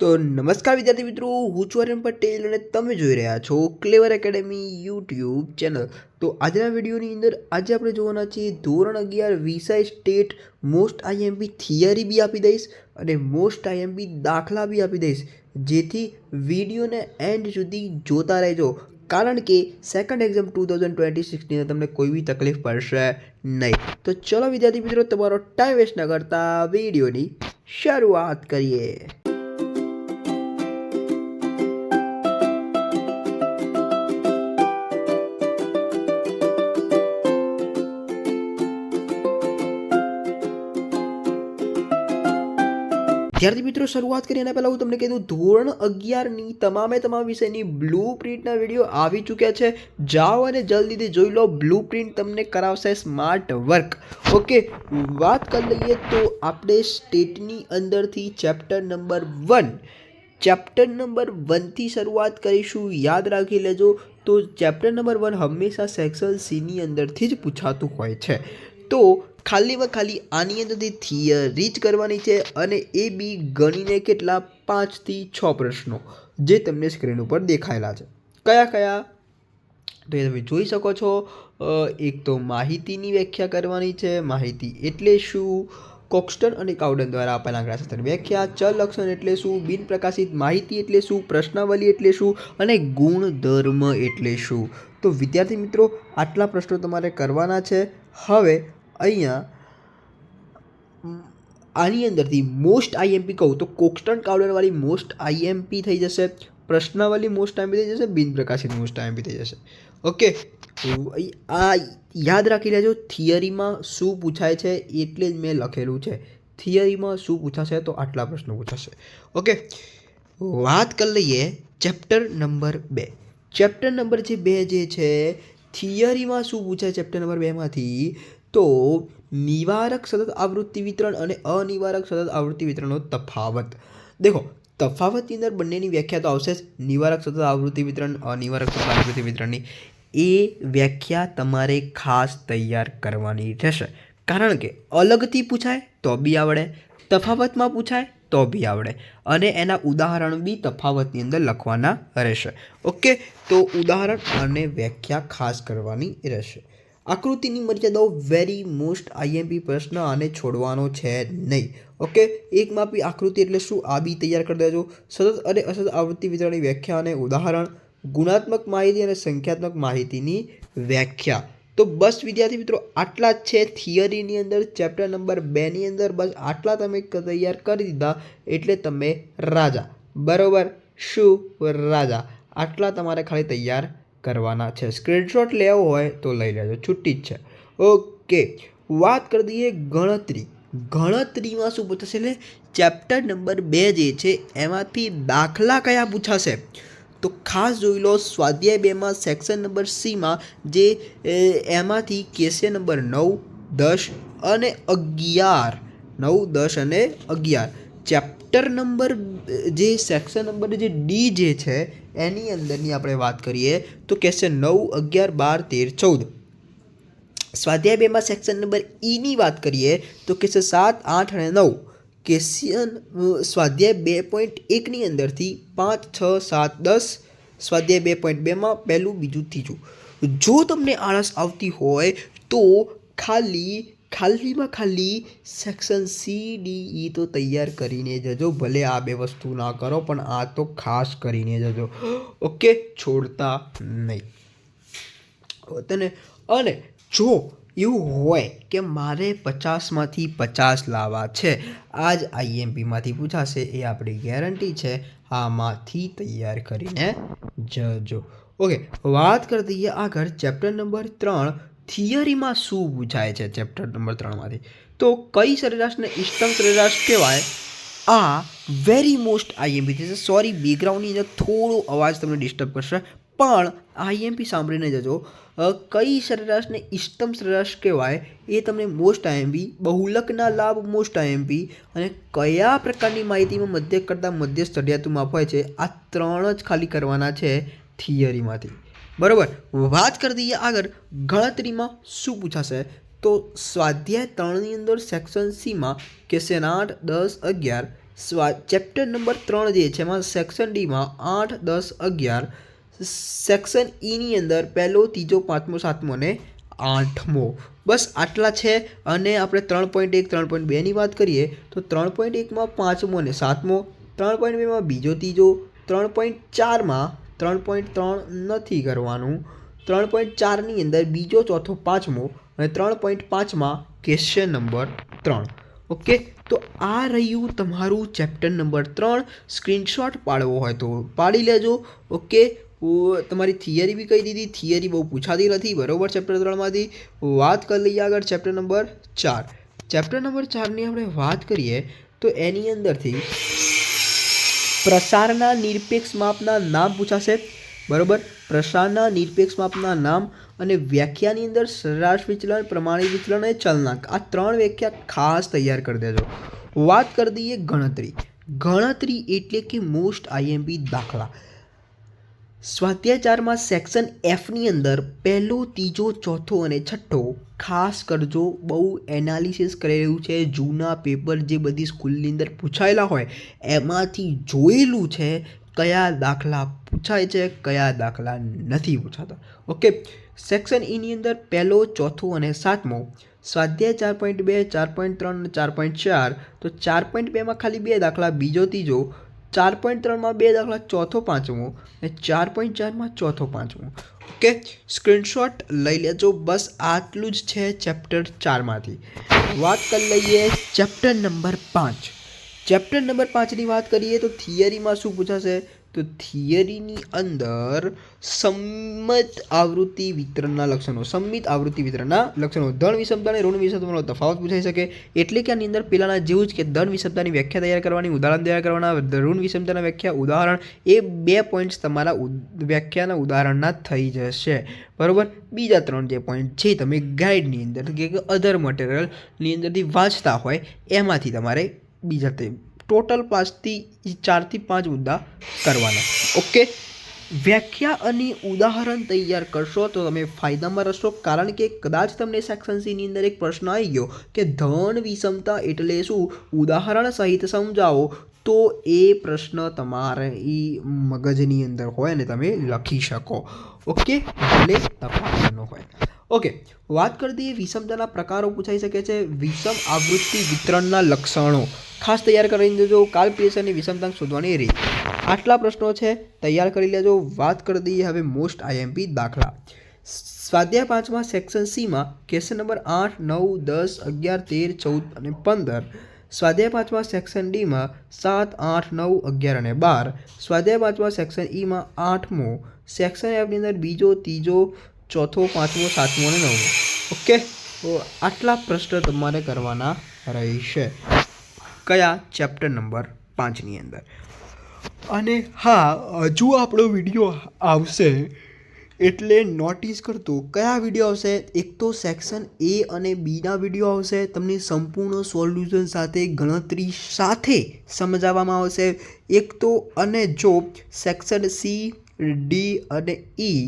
તો નમસ્કાર વિદ્યાર્થી મિત્રો, હું છું આર્યન પટેલ અને તમે જોઈ રહ્યા છો ક્લેવર એકેડમી યુટ્યુબ ચેનલ। તો આજના વિડીયોની અંદર આજે આપણે જોવાના છીએ ધોરણ 11 વિષય સ્ટેટ મોસ્ટ આઈએમપી થિયરી બી આપી દઈશ અને મોસ્ટ આઈએમપી દાખલા બી આપી દઈશ, જેથી વિડીયોને એન્ડ સુધી જોતા રહેજો, કારણ કે સેકન્ડ એક્ઝામ 2026ની અંદર તમને કોઈ બી તકલીફ પડશે નહીં। તો ચલો વિદ્યાર્થી મિત્રો, તમારો ટાઈમ વેસ્ટ ન કરતા વિડીયોની શરૂઆત કરીએ। વિદ્યાર્થી મિત્રો, શરૂઆત કરીએ એના પહેલાં હું તમને કહી દઉં, ધોરણ 11ની તમામે તમામ વિષયની બ્લુ પ્રિન્ટના વિડીયો આવી ચૂક્યા છે। જાઓ અને જલ્દીથી જોઈ લો, બ્લુ પ્રિન્ટ તમને કરાવશે સ્માર્ટ વર્ક। ઓકે, વાત કરી લઈએ તો આપણે સ્ટેટની અંદરથી ચેપ્ટર નંબર 1થી શરૂઆત કરીશું। યાદ રાખી લેજો, તો ચેપ્ટર નંબર 1 હંમેશા સેક્શન સીની અંદરથી જ પૂછાતું હોય છે। તો ખાલીમાં ખાલી આની અંદરથી થિયરી જ કરવાની છે અને એ બી ગણીને કેટલા 5 થી 6 પ્રશ્નો જે તમને સ્ક્રીન ઉપર દેખાયેલા છે। કયા કયા તો એ તમે જોઈ શકો છો। એક તો માહિતીની વ્યાખ્યા કરવાની છે, માહિતી એટલે શું, કોક્સ્ટન અને કાઉડન દ્વારા આપેલા આંકડાશાસ્ત્રની વ્યાખ્યા, ચલ લક્ષણ એટલે શું, બિનપ્રકાશિત માહિતી એટલે શું, પ્રશ્નાવલી એટલે શું અને ગુણધર્મ એટલે શું। તો વિદ્યાર્થી મિત્રો, આટલા પ્રશ્નો તમારે કરવાના છે। હવે અહીંયા આની અંદરથી મોસ્ટ આઈએમપી કહું તો કોક્સ્ટન કાઉડનવાળી મોસ્ટ આઈએમપી થઈ જશે, પ્રશ્નાવલી મોસ્ટ આઈએમપી થઈ જશે, બિનપ્રકાશિત મોસ્ટ આઈએમપી થઈ જશે। ઓકે, આ યાદ રાખી લેજો, થિયરીમાં શું પૂછાય છે એટલે જ મેં લખેલું છે, થિયરીમાં શું પૂછાશે તો આટલા પ્રશ્નો પૂછાશે। ઓકે, વાત કરી લઈએ ચેપ્ટર નંબર 2। ચેપ્ટર નંબર 2 જે છે, થિયરીમાં શું પૂછાય ચેપ્ટર નંબર 2માંથી, તો નિવારક સતત આવૃત્તિ વિતરણ અને અનિવારક સતત આવૃત્તિ વિતરણનો તફાવત। દેખો, તફાવતની અંદર બંનેની વ્યાખ્યા તો આવશે જ, નિવારક સતત આવૃત્તિ વિતરણ, અનિવારક સતત આવૃત્તિ વિતરણની એ વ્યાખ્યા તમારે ખાસ તૈયાર કરવાની રહેશે, કારણ કે અલગથી પૂછાય તો બી આવડે, તફાવતમાં પૂછાય તો બી આવડે અને એના ઉદાહરણ બી તફાવતની અંદર લખવાના રહેશે। ઓકે, તો ઉદાહરણ અને વ્યાખ્યા ખાસ કરવાની રહેશે। આકૃતિની મર્યાદાઓ વેરી મોસ્ટ આઈએમપી પ્રશ્ન આને છોડવાનો છે નહીં। ઓકે, એક માપી આકૃતિ એટલે શું આ બી તૈયાર કરી દેજો। સતત અને અસતત આવૃત્તિ વિતરણની વ્યાખ્યા અને ઉદાહરણ, ગુણાત્મક માહિતી અને સંખ્યાત્મક માહિતીની વ્યાખ્યા। તો બસ વિદ્યાર્થી મિત્રો, આટલા જ છે થિયરીની અંદર ચેપ્ટર નંબર 2ની અંદર। બસ આટલા તમે તૈયાર કરી દીધા એટલે તમે રાજા, બરોબર, શું રાજા, આટલા તમારે ખાલી તૈયાર કરવાના છે। સ્ક્રીનશોટ લેવો હોય તો લઈ લેજો, છૂટી જ છે। ઓકે, વાત કરી દઈએ ગણતરી। ગણતરીમાં શું પૂછાશે, એટલે ચેપ્ટર નંબર 2 જે છે એમાંથી દાખલા કયા પૂછાશે તો ખાસ જોઈ લો। સ્વાધ્યાય 2માં સેક્શન નંબર સીમાં જે એમાંથી ક્વેશ્ચન નંબર 9, 10 અને 11, 9, 10 અને 11, ચેપ્ટર નંબર જે સેક્શન નંબર જે ડી જે છે એની અંદરની આપણે વાત કરીએ તો ક્વેશ્ચન 9, 11, 12, 13, 14। સ્વાધ્યાય 2માં સેક્શન નંબર ઈની વાત કરીએ તો ક્વેશ્ચન 7, 8 અને 9। ક્વેશ્ચન સ્વાધ્યાય 2.1ની અંદરથી 5, 6, 7, 10। સ્વાધ્યાય 2.2માં પહેલું, બીજું, ત્રીજું। જો તમને આળસ આવતી હોય તો ખાલીમાં ખાલી સેક્શન સી, ડી, ઈ તો તૈયાર કરીને જજો, ભલે આ બે વસ્તુ ના કરો પણ આ તો ખાસ કરીને જજો। ઓકે, છોડતા નહીં તને। અને જો એવું હોય કે મારે 50માંથી 50 લાવવા છે, આ જ આઈએમપીમાંથી પૂછાશે એ આપણી ગેરંટી છે, આમાંથી તૈયાર કરીને જજો। ઓકે, વાત કરી દઈએ આગળ ચેપ્ટર નંબર 3, થિયરીમાં શું પૂછાય છે ચેપ્ટર નંબર 3માંથી, તો કઈ સરેરાશને ઇષ્ટતમ સરેરાશ કહેવાય। આ વેરી મોસ્ટ આઈએમપી છે। સોરી, બેકગ્રાઉન્ડની અંદર થોડો અવાજ તમને ડિસ્ટર્બ કરશે, પણ આઈએમપી સાંભળીને જજો। કઈ સરેરાશને ઇષ્ટતમ સરેરાશ કહેવાય એ તમને મોસ્ટ આઈએમપી, બહુલકના લાભ મોસ્ટ આઈએમપી અને કયા પ્રકારની માહિતીમાં મધ્યક કરતાં મધ્યસ્થ ચડિયાતું માપ હોય છે, આ 3 જ ખાલી કરવાના છે થિયરીમાંથી, બરાબર। વાત કરી દઈએ આગળ ગણતરીમાં શું પૂછાશે, તો સ્વાધ્યાય 3ની અંદર સેક્શન સીમાં ક્વેશ્ચન 8, 10, 11 ચેપ્ટર નંબર 3 જે છે એમાં સેક્શન ડીમાં 8, 10, 11, સેક્શન ઈની અંદર પહેલો, ત્રીજો, પાંચમો, સાતમો અને આઠમો, બસ આટલા છે. અને આપણે 3.1, 3.2ની વાત કરીએ તો 3.1માં પાંચમો અને સાતમો, 3.2માં બીજો, ત્રીજો, 3.4માં 3.3 નથી કરવાનું, 3.4ની અંદર બીજો, ચોથો, પાંચમો અને 3.5માં ક્વેશ્ચન નંબર 3. ઓકે, તો આ રહ્યું તમારું ચેપ્ટર નંબર 3. સ્ક્રીનશોટ પાડવો હોય તો પાડી લેજો. ઓકે, તમારી થિયરી બી કહી દીધી, થિયરી બહુ પૂછાતી નથી, બરાબર. ચેપ્ટર 3માંથી વાત કરી લઈએ આગળ ચેપ્ટર નંબર 4. ચેપ્ટર નંબર 4ની આપણે વાત કરીએ તો એની અંદરથી પ્રસારના નિરપેક્ષ માપના નામ પૂછાશે, બરાબર. પ્રસારના નિરપેક્ષ માપના નામ અને વ્યાખ્યાની અંદર સરેરાશ વિચલન, પ્રમાણિત વિચલન અને ચલનાંક, આ 3 વ્યાખ્યા ખાસ તૈયાર કરી દેજો. વાત કરી દઈએ ગણતરી. ગણતરી એટલે કે મોસ્ટ આઈએમપી દાખલા. સ્વાધ્યાય 4માં સેક્શન એફની અંદર પહેલો, ત્રીજો, ચોથો અને છઠ્ઠો ખાસ કરજો. બહુ એનાલિસિસ કરેલું છે, જૂના પેપર જે બધી સ્કૂલની અંદર પૂછાયેલા હોય એમાંથી જોયેલું છે કયા દાખલા પૂછાય છે, કયા દાખલા નથી પૂછાતા. ઓકે, સેક્શન ઈની અંદર પહેલો, ચોથો અને સાતમો, સ્વાધ્યાય 4.2, 4.3 અને 4.4. તો 4.2માં ખાલી 2 દાખલા, બીજો, ત્રીજો, 4.3માં 2 દાખલા, ચોથો, પાંચમો અને 4.4માં ચોથો, પાંચમો. ઓકે, સ્ક્રીનશોટ લઈ લેજો. બસ આટલું જ છે ચેપ્ટર 4માંથી. વાત કરી લઈએ ચેપ્ટર નંબર 5. ચેપ્ટર નંબર 5ની વાત કરીએ તો થિયરીમાં શું પૂછાશે, તો થિયરીની અંદર સમમિત આવૃત્તિ વિતરણના લક્ષણો, સમમિત આવૃત્તિ વિતરણના લક્ષણો, ધન વિષમતા અને ઋણ વિષમતાનો તફાવત પૂછાઈ શકે. એટલે કે આની અંદર પેલાના જેવું જ કે ધન વિષમતાની વ્યાખ્યા તૈયાર કરવાની, ઉદાહરણ તૈયાર કરવાના, ઋણ વિષમતાના વ્યાખ્યા, ઉદાહરણ, એ 2 પોઈન્ટ્સ તમારા વ્યાખ્યાના ઉદાહરણના થઈ જશે, બરાબર. બીજા 3 જે પોઈન્ટ છે તમે ગાઈડની અંદર કે અધર મટીરિયલની અંદરથી વાંચતા હોય એમાંથી તમારે બીજા ટોટલ 4 થી 5 મુદ્દા કરવાના. ઓકે, વ્યાખ્યા અને ઉદાહરણ તૈયાર કરશો તો તમે ફાયદામાં રહેશો. કારણ કે કદાચ તમને સેક્શન સીની અંદર એક પ્રશ્ન આવી ગયો કે ધન વિષમતા એટલે શું, ઉદાહરણ સહિત સમજાવો, તો એ પ્રશ્ન તમારે એ મગજની અંદર હોય ને તમે લખી શકો. ઓકે, એટલે તપાસવાનો હોય. ઓકે, વાત કરી દઈએ વિષમતાના પ્રકારો પૂછાઈ શકે છે. વિષમ આવૃત્તિ વિતરણના લક્ષણો ખાસ તૈયાર કરી દેજો. કાલ્પનિક વિષમતાંક શોધવાની રીત. આટલા પ્રશ્નો છે, તૈયાર કરી લેજો. વાત કરી દઈએ હવે મોસ્ટ આઈએમપી દાખલા. સ્વાધ્યાય 5માં સેક્શન સીમાં ક્વેશ્ચન નંબર 8, 9, 10, 11, 13, 14 અને 15. સ્વાધ્યાય 5માં સેક્શન ડીમાં 7, 8, 9, 11 અને 12. સ્વાધ્યાય 5માં સેક્શન ઈમાં 8મો, સેક્શન એફની અંદર બીજો, ત્રીજો, ચોથો, પાંચમો, સાતમો અને 9મો. ઓકે, તો આટલા પ્રશ્ન તમારે કરવાના રહેશે કયા ચેપ્ટર નંબર 5ની અંદર. અને હા, હજુ આપણો વિડીયો આવશે એટલે નોટિસ કરતો કયા વિડીયો આવશે. એક તો સેક્શન એ અને બીના વિડીયો આવશે, તમને સંપૂર્ણ સોલ્યુશન સાથે, ગણતરી સાથે સમજાવવામાં આવશે. એક તો, અને જો સેક્શન સી, ડી અને ઈ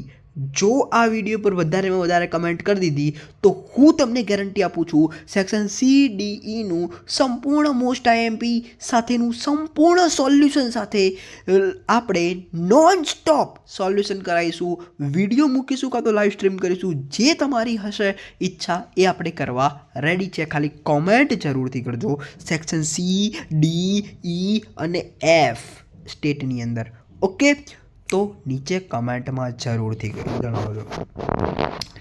જો આ વિડીયો પર વધારેમાં વધારે કમેન્ટ કરી દીધી તો હું તમને ગેરંટી આપું છું સેક્શન સી, ડી, ઈનું સંપૂર્ણ મોસ્ટ આઈએમપી સાથેનું સંપૂર્ણ સોલ્યુશન સાથે આપણે નોન સ્ટોપ સોલ્યુશન કરાવીશું. વિડીયો મૂકીશું કાં તો લાઈવ સ્ટ્રીમ કરીશું, જે તમારી હશે ઈચ્છા એ આપણે કરવા રેડી છે. ખાલી કોમેન્ટ જરૂરથી કરજો સેક્શન સી, ડી, ઈ અને એફ સ્ટેટની અંદર. ઓકે, તો નીચે કમેન્ટમાં જરૂરથી જણાવજો.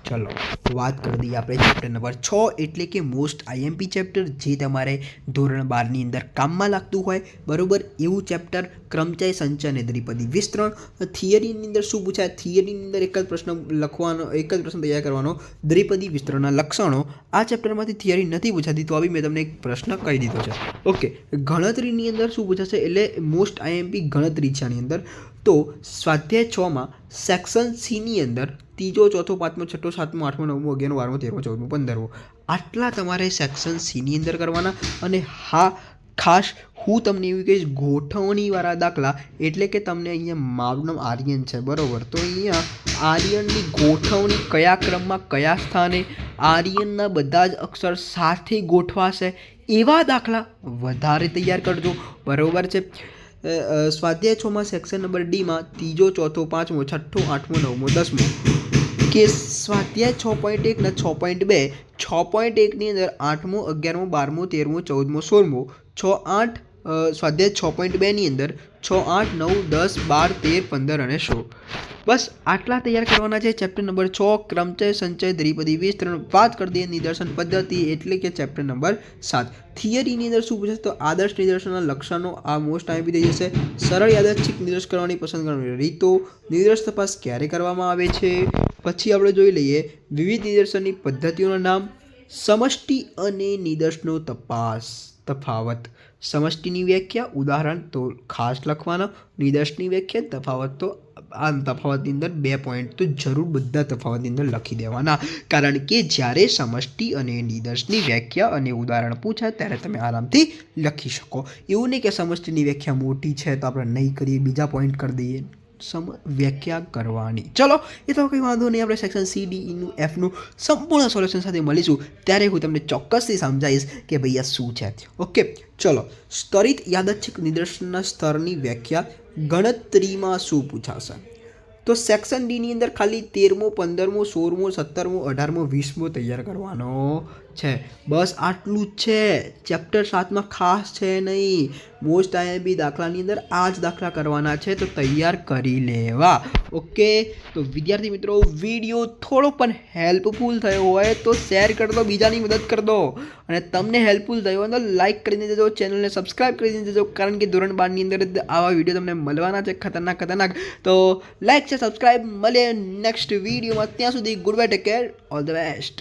ચલો, વાત કરી દઈએ આપણે ચેપ્ટર નંબર 6 એટલે કે મોસ્ટ આઈએમપી ચેપ્ટર, જે તમારે ધોરણ 12ની અંદર કામમાં લાગતું હોય, બરાબર. એવું ચેપ્ટર ક્રમચય, સંચય અને દ્વિપદી વિસ્તરણ. થિયરીની અંદર શું પૂછાય, થિયરીની અંદર એક જ પ્રશ્ન લખવાનો, એક જ પ્રશ્ન તૈયાર કરવાનો, દ્વિપદી વિસ્તરણના લક્ષણો. આ ચેપ્ટરમાંથી થિયરી નથી પૂછાતી તો બી મેં તમને એક પ્રશ્ન કહી દીધો છે. ઓકે, ગણતરીની અંદર શું પૂછાશે, એટલે મોસ્ટ આઈએમપી ગણતરી છે આની અંદર. તો સ્વાધ્યાય 6માં સેક્શન સીની અંદર ત્રીજો, ચોથો, પાંચમો, છઠ્ઠો, સાતમો, આઠમો, નવમો, 11મો, 12મો, 13મો, 14મો, 15મો આટલા તમારે સેક્શન સીની અંદર કરવાના. અને હા, ખાસ હું તમને એવું કહીશ ગોઠવણીવાળા દાખલા, એટલે કે તમને અહીંયા મારું નામ આર્યન છે, બરાબર. તો અહીંયા આર્યનની ગોઠવણી કયા ક્રમમાં, કયા સ્થાને, આર્યનના બધા જ અક્ષર સાથે ગોઠવાશે એવા દાખલા વધારે તૈયાર કરજો, બરાબર છે. સ્વાધ્યાય 6માં સેક્શન નંબર ડીમાં ત્રીજો, ચોથો, પાંચમો, છઠ્ઠો, આઠમો, નવમો, 10મો કે સ્વાધ્યાય 6.1 ને 6.2, 6.1ની અંદર 8મો, 11મો, 12મો, 13મો, 14મો, 16મો, 6-8 સ્વાધ્યાય 6.2ની અંદર 6, 8, 9, 10, 12, 13, 15 અને 16. બસ આટલા તૈયાર કરવાના છે. ચેપ્ટર નંબર 6 ક્રમચય, સંચય, દ્વિપદી, વિસ્તરણ, વાત કરી દઈએ નિદર્શન પદ્ધતિ એટલે કે ચેપ્ટર નંબર 7. થિયરીની અંદર શું પૂછે તો આદર્શ નિદર્શનના લક્ષણો, આ મોસ્ટ આઈએમપી થઈ જશે. સરળ યાદચ્છિક નિદર્શ કરવાની પસંદ કરવાની રીતો, નિદર્શ તપાસ ક્યારે કરવામાં આવે છે. પછી આપણે જોઈ લઈએ વિવિધ નિદર્શનની પદ્ધતિઓના નામ, સમષ્ટિ અને નિદર્શનો તફાવત. સમષ્ટિની વ્યાખ્યા, ઉદાહરણ તો ખાસ લખવાના. નિદર્શની વ્યાખ્યા, તફાવત તો આ તફાવતની અંદર 2 પોઈન્ટ તો જરૂર બધા તફાવતની અંદર લખી દેવાના, કારણ કે જ્યારે સમષ્ટિ અને નિદર્શની વ્યાખ્યા અને ઉદાહરણ પૂછાય ત્યારે તમે આરામથી લખી શકો. એવું નહીં કે સમષ્ટિની વ્યાખ્યા મોટી છે તો આપણે નહીં કરીએ, બીજા પોઈન્ટ કરી દઈએ. વ્યાખ્યા કરવાની. ચલો એ તો કંઈ વાંધો નહીં, આપણે સેક્શન સી, ડી, ઈનું, એફનું સંપૂર્ણ સોલ્યુશન સાથે મળીશું ત્યારે હું તમને ચોક્કસથી સમજાવીશ કે ભાઈ આ શું છે. ઓકે ચલો, સ્તરિત યાદચ્છિક નિદર્શનના સ્તરની વ્યાખ્યા ગણતરીમાં શું પૂછાશે તો સેક્શન ડીની અંદર ખાલી 13મો, 15મો, 16મો, 17મો, 18મો, 20મો તૈયાર કરવાનો છે. બસ આટલું જ છે. ચેપ્ટર 7માં ખાસ છે નહીં. મોસ્ટ આઈએમપી દાખલાની અંદર આ જ દાખલા કરવાના છે, તો તૈયાર કરી લેવા. ઓકે, તો વિદ્યાર્થી મિત્રો વિડીયો થોડો પણ હેલ્પફુલ થયો હોય તો શેર કરી દો, બીજાની મદદ કરી દો. અને તમને હેલ્પફુલ થયો હોય તો લાઇક કરીને જજો, ચેનલને સબસ્ક્રાઈબ કરીને જજો, કારણ કે ધોરણ 12ની અંદર આવા વિડીયો તમને મળવાના છે ખતરનાક. તો લાઇક છે, સબસ્ક્રાઈબ, મળે નેક્સ્ટ વિડીયોમાં. ત્યાં સુધી good bye, take care, all the best.